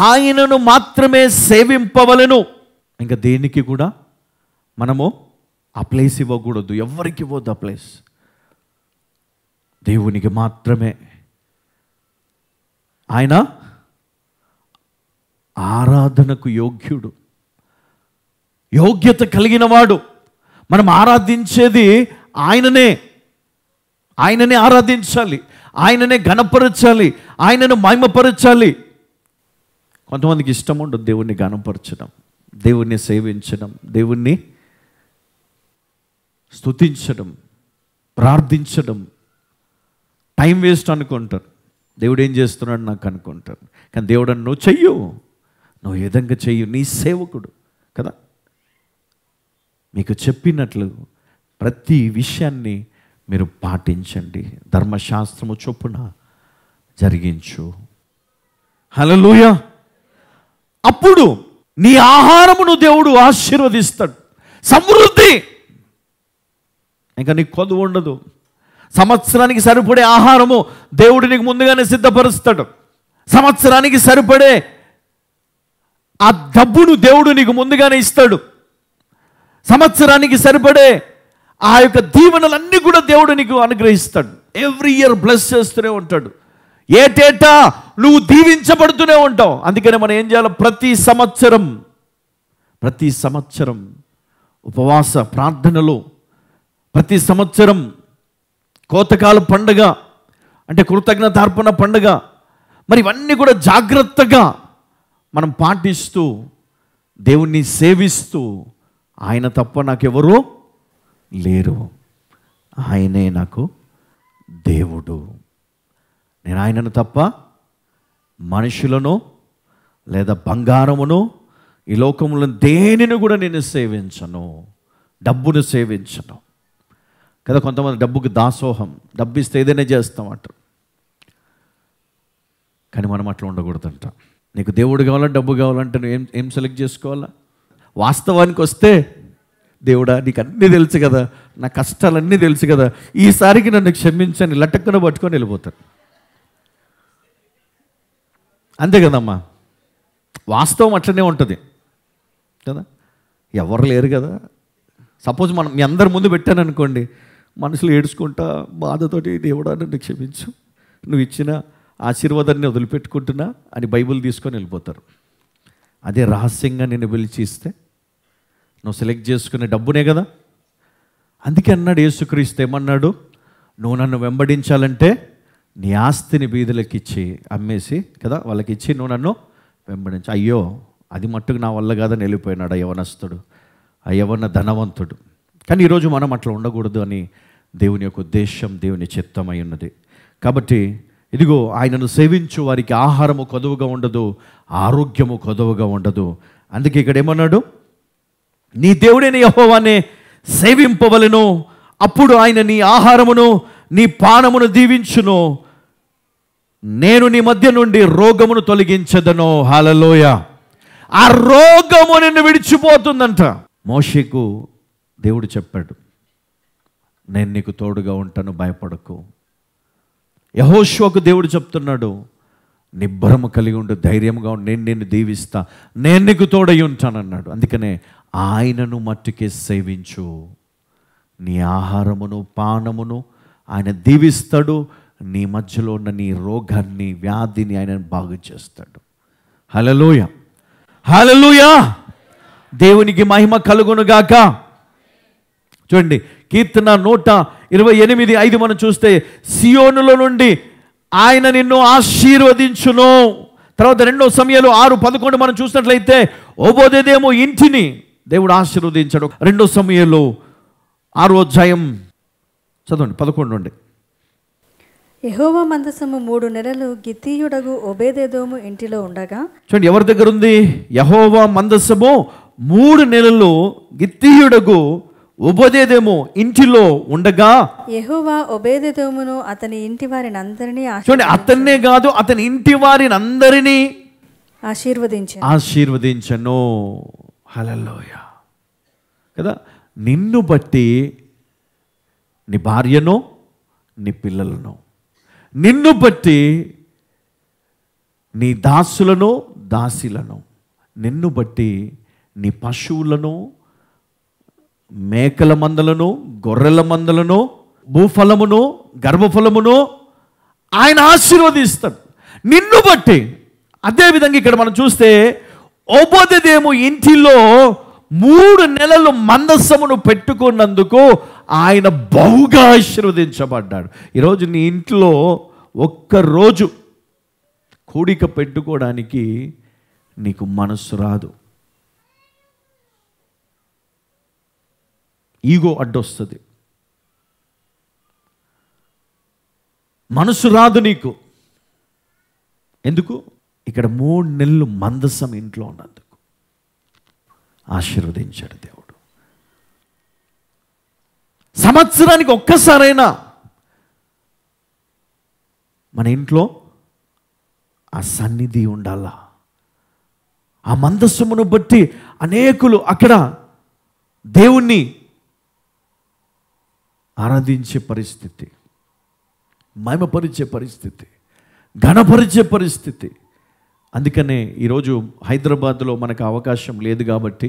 ఆయనను మాత్రమే సేవింపవలెను. ఇంకా దేనికి కూడా మనము ఆ ప్లేస్ ఇవ్వకూడదు, ఎవరికి ఇవ్వద్దు ఆ ప్లేస్. దేవునికి మాత్రమే. ఆయన ఆరాధనకు యోగ్యుడు, యోగ్యత కలిగిన వాడు. మనం ఆరాధించేది ఆయననే. ఆయననే ఆరాధించాలి, ఆయననే ఘనపరచాలి, ఆయనను మహిమపరచాలి. కొంతమందికి ఇష్టం ఉండదు దేవుణ్ణి ఘనపరచడం, దేవుణ్ణి సేవించడం, దేవుణ్ణి స్తుతించడం, ప్రార్థించడం. టైం వేస్ట్ అనుకుంటారు. దేవుడు ఏం చేస్తున్నాడు నాకు అనుకుంటారు. కానీ దేవుడు నువ్వు చెయ్యు, నువ్వు ఏ విధంగా చెయ్యు, నీ సేవకుడు కదా. మీకు చెప్పినట్లు ప్రతి విషయాన్ని మీరు పాటించండి, ధర్మశాస్త్రము చొప్పున జరిగించు. హల్లెలూయా. అప్పుడు నీ ఆహారమును దేవుడు ఆశీర్వదిస్తాడు, సమృద్ధి. ఇంకా నీకు కొదువు ఉండదు. సంవత్సరానికి సరిపడే ఆహారము దేవుడు నీకు ముందుగానే సిద్ధపరుస్తాడు. సంవత్సరానికి సరిపడే ఆ డబ్బును దేవుడు నీకు ముందుగానే ఇస్తాడు. సంవత్సరానికి సరిపడే ఆ యొక్క దీవెనలన్నీ కూడా దేవుడు నీకు అనుగ్రహిస్తాడు. ఎవ్రీ ఇయర్ బ్లెస్ చేస్తూనే ఉంటాడు. ఏటేటా నువ్వు దీవించబడుతూనే ఉంటావు. అందుకనే మనం ఏం చేయాలి? ప్రతి సంవత్సరం ఉపవాస ప్రార్థనలు, ప్రతి సంవత్సరం కోతకాల పండుగ అంటే కృతజ్ఞతార్పణ పండుగ, మరి ఇవన్నీ కూడా జాగ్రత్తగా మనం పాటిస్తూ దేవుణ్ణి సేవిస్తూ, ఆయన తప్ప నాకెవరూ లేరు, ఆయనే నాకు దేవుడు, నేను ఆయనను తప్ప మనుషులను లేదా బంగారమును ఈ లోకములో దేనిని కూడా నేను సేవించను, డబ్బును సేవించను కదా. కొంతమంది డబ్బుకి దాసోహం, డబ్బు ఇస్తే ఏదైనా చేస్తామంటారు. కానీ మనం అట్లా ఉండకూడదంట. నీకు దేవుడు కావాలా, డబ్బు కావాలంటే నువ్వు ఏం సెలెక్ట్ చేసుకోవాలా? వాస్తవానికి వస్తే, దేవుడా నీకు అన్నీ తెలుసు కదా, నా కష్టాలన్నీ తెలుసు కదా, ఈసారికి నన్ను క్షమించని లటక్కున పట్టుకొని వెళ్ళిపోతారు. అంతే కదమ్మా, వాస్తవం అట్లనే ఉంటుంది కదా. ఎవరు లేరు కదా. సపోజ్ మనం మీ అందరి ముందు పెట్టాను అనుకోండి, మనుషులు ఏడుచుకుంటా బాధతోటి, దేవుడా నన్ను క్షమించు, నువ్వు ఇచ్చిన ఆశీర్వాదాన్ని వదిలిపెట్టుకుంటున్నా అని బైబిల్ తీసుకొని వెళ్ళిపోతారు. అదే రహస్యంగా నేను పిలిచి ఇస్తే నువ్వు సెలెక్ట్ చేసుకునే డబ్బునే కదా. అందుకే అన్నాడు యేసుక్రీస్తు, ఏమన్నాడు? నువ్వు నన్ను వెంబడించాలంటే నీ ఆస్తిని బీదలకు ఇచ్చి, అమ్మేసి కదా వాళ్ళకి ఇచ్చి నువ్వు నన్ను వెంబడించు. అయ్యో అది మట్టుకు నా వల్ల కాదని వెళ్ళిపోయినాడు ఆ యవనస్తుడు, ఆ యవన ధనవంతుడు. కానీ ఈరోజు మనం అట్లా ఉండకూడదు అని దేవుని యొక్క ఉద్దేశం, దేవుని చిత్తమై ఉన్నది. కాబట్టి ఇదిగో ఆయనను సేవించు వారికి ఆహారము కొదువుగా ఉండదు, ఆరోగ్యము కొదువుగా ఉండదు. అందుకే ఇక్కడ ఏమన్నాడు? నీ దేవుడైన యెహోవానే సేవింపవలెను, అప్పుడు ఆయన నీ ఆహారమును నీ పానమును దీవించును, నేను నీ మధ్య నుండి రోగమును తొలగించదను. హల్లెలూయా. ఆ రోగము నిన్ను విడిచిపోతుందంట. మోషేకు దేవుడు చెప్పాడు, నేను నీకు తోడుగా ఉంటాను, భయపడకు. యెహోషువకు దేవుడు చెప్తున్నాడు, నిబ్బరము కలిగి ఉండు, ధైర్యంగా ఉండు, నేను నిన్ను దీవిస్తా, నేను నీకు తోడై ఉంటానన్నాడు. అందుకనే ఆయనను మట్టుకే సేవించు, నీ ఆహారమును పానమును ఆయన దీవిస్తాడు, నీ మధ్యలో ఉన్న నీ రోగాన్ని, వ్యాధిని ఆయన బాగు చేస్తాడు. హల్లెలూయా, హల్లెలూయా. దేవునికి మహిమ కలుగునుగాక. చూడండి, కీర్తన 128:5 మనం చూస్తే, సియోనులో నుండి ఆయన నిన్ను ఆశీర్వదించును. తర్వాత 2 సమూయేలు 6:11 మనం చూసినట్లయితే, ఓబోదేదేమో ఇంటిని దేవుడు ఆశీర్వదించాడు. 2 సమూయేలు 6వ అధ్యాయం చదవండి 11 నుండి. యెహోవా మందసము 3 నెలలు గిత్తీయుడగు ఓబేదెదోము ఇంటిలో ఉండగా. చూడండి, ఎవరి దగ్గర ఉంది? యెహోవా మందసము 3 నెలలు గిత్తీయుడగు ఓబేదెదోము ఇంటిలో ఉండగా, యెహోవా ఓబేదెదోమును అతని ఇంటి వారిని అందరినీ, చూడండి అతన్నే కాదు అతని ఇంటి వారిని అందరినీ ఆశీర్వదించను. హల్లెలూయా కదా. నిన్ను బట్టి నీ భార్యను, నీ పిల్లలను, నిన్ను బట్టి నీ దాసులను దాసిలను నిన్ను బట్టి నీ పశువులను మేకల మందలను గొర్రెల మందలను భూఫలమును గర్భఫలమును ఆయన ఆశీర్వదిస్తాడు నిన్ను బట్టి. అదేవిధంగా ఇక్కడ మనం చూస్తే ఓబోదెదోము ఇంటిలో 3 నెలలు మందసమును పెట్టుకున్నందుకు ఆయన బహుగా ఆశీర్వదించబడ్డాడు. ఈరోజు నీ ఇంట్లో ఒక్కరోజు కూడిక పెట్టుకోవడానికి నీకు మనసు రాదు, ఈగో అడ్డొస్తుంది, మనసు రాదు నీకు. ఎందుకు? ఇక్కడ 3 నెలలు మందసం ఇంట్లో ఉన్నందుకు ఆశీర్వదించాడు దేవుడు. సంవత్సరానికి ఒక్కసారైనా మన ఇంట్లో ఆ సన్నిధి ఉండాలా. ఆ మందస్సుమును బట్టి అనేకులు అక్కడ దేవుణ్ణి ఆరాధించే పరిస్థితి, మహిమపరిచే పరిస్థితి, ఘనపరిచే పరిస్థితి. అందుకనే ఈరోజు హైదరాబాద్లో మనకు అవకాశం లేదు కాబట్టి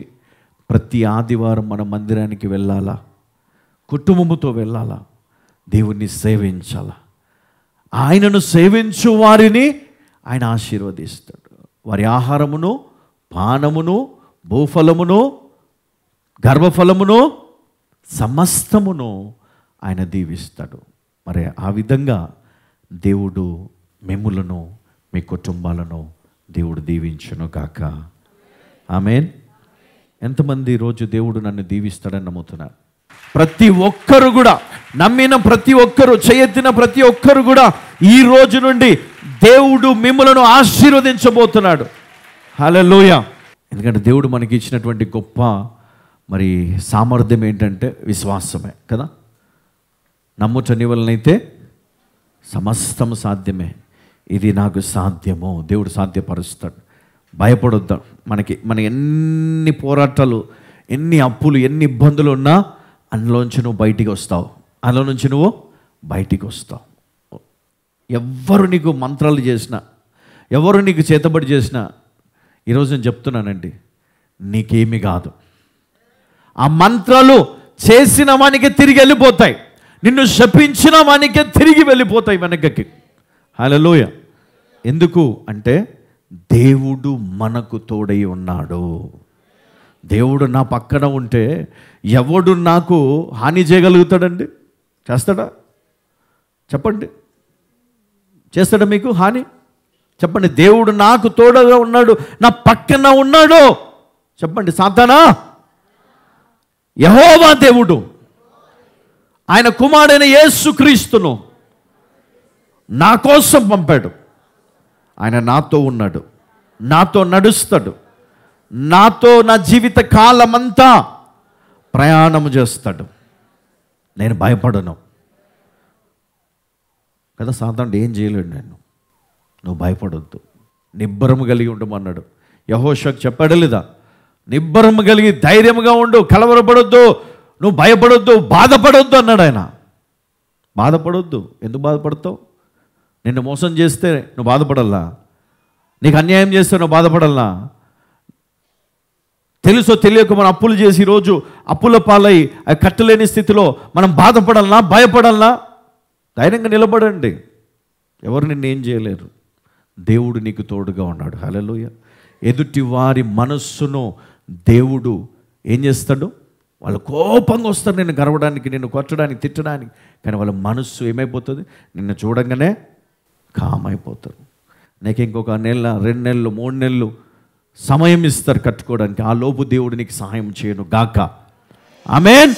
ప్రతి ఆదివారం మన మందిరానికి వెళ్ళాలా, కుటుంబముతో వెళ్ళాలా, దేవుణ్ణి సేవించాలా. ఆయనను సేవించు వారిని ఆయన ఆశీర్వదిస్తాడు. వారి ఆహారమును పానమును భూఫలమును గర్భఫలమును సమస్తమును ఆయన దీవిస్తాడు. మరి ఆ విధంగా దేవుడు మిమ్ములను మీ కుటుంబాలను దేవుడు దీవించును గాక. ఆమేన్. ఎంతమంది ఈరోజు దేవుడు నన్ను దీవిస్తాడని నమ్ముతున్నారు? ప్రతి ఒక్కరు కూడా, నమ్మిన ప్రతి ఒక్కరు, చేయెత్తిన ప్రతి ఒక్కరు కూడా ఈ రోజు నుండి దేవుడు మిమ్ములను ఆశీర్వదించబోతున్నాడు. హల్లెలూయా. ఎందుకంటే దేవుడు మనకి ఇచ్చినటువంటి గొప్ప మరి సామర్థ్యం ఏంటంటే విశ్వాసమే కదా. నమ్ముట నీ వలనైతే సమస్తం సాధ్యమే, ఇది నాకు సాధ్యమో దేవుడు సాధ్యపరుస్తాడు. భయపడొద్దు. మన ఎన్ని పోరాటాలు, ఎన్ని అప్పులు, ఎన్ని ఇబ్బందులు ఉన్నా అందులోంచి నువ్వు బయటికి వస్తావు, అందులో నుంచి నువ్వు బయటికి వస్తావు. ఎవ్వరు నీకు మంత్రాలు చేసినా, ఎవరు నీకు చేతబడి చేసినా ఈరోజు నేను చెప్తున్నానండి, నీకేమీ కాదు. ఆ మంత్రాలు చేసిన వానికే తిరిగి వెళ్ళిపోతాయి, నిన్ను శపించిన వానికే తిరిగి వెళ్ళిపోతాయి వెనకకి. హల్లెలూయా. ఎందుకు అంటే దేవుడు మనకు తోడై ఉన్నాడు. దేవుడు నా పక్కన ఉంటే ఎవడు నాకు హాని చేయగలుగుతాడండి? చేస్తాడా? చెప్పండి, చేస్తాడా మీకు హాని? చెప్పండి. దేవుడు నాకు తోడుగా ఉన్నాడు, నా పక్కన ఉన్నాడు. చెప్పండి, సాతానా? యెహోవా దేవుడు ఆయన కుమారుడైన యేసుక్రీస్తును నా కోసం పంపాడు. ఆయన నాతో ఉన్నాడు, నాతో నడుస్తాడు, నాతో నా జీవిత కాలమంతా ప్రయాణం చేస్తాడు. నేను భయపడను కదా. సాధారణ ఏం చేయలేడు నేను. నువ్వు భయపడొద్దు, నిబ్బరము కలిగి ఉండమన్నాడు. యెహోషువకు చెప్పాడు లేదా? నిబ్బరము కలిగి ధైర్యముగా ఉండు, కలవరపడొద్దు, నువ్వు భయపడొద్దు, బాధపడొద్దు అన్నాడు ఆయన. బాధపడొద్దు. ఎందుకు బాధపడతావు? నిన్ను మోసం చేస్తే నువ్వు బాధపడాలా? నీకు అన్యాయం చేస్తే నువ్వు బాధపడాలా? తెలుసో తెలియక మనం అప్పులు చేసి ఈరోజు అప్పుల పాలై కట్టలేని స్థితిలో మనం బాధపడాలనా, భయపడాలనా? ధైర్యంగా నిలబడండి. ఎవరు నిన్నేం చేయలేరు. దేవుడు నీకు తోడుగా ఉన్నాడు. హల్లెలూయా. ఎదుటి వారి మనస్సును దేవుడు ఏం చేస్తాడు? వాళ్ళు కోపంగా వస్తారు నిన్ను గర్వడానికి, నిన్ను కొట్టడానికి, తిట్టడానికి. కానీ వాళ్ళ మనస్సు ఏమైపోతుంది? నిన్ను చూడంగానే కామైపోతారు. నీకు ఇంకొక నెల, 2 నెలలు, 3 నెలలు సమయం ఇస్తారు కట్టుకోవడానికి. ఆ లోపు దేవుడు నీకు సహాయం చేయను గాక. ఆమేన్.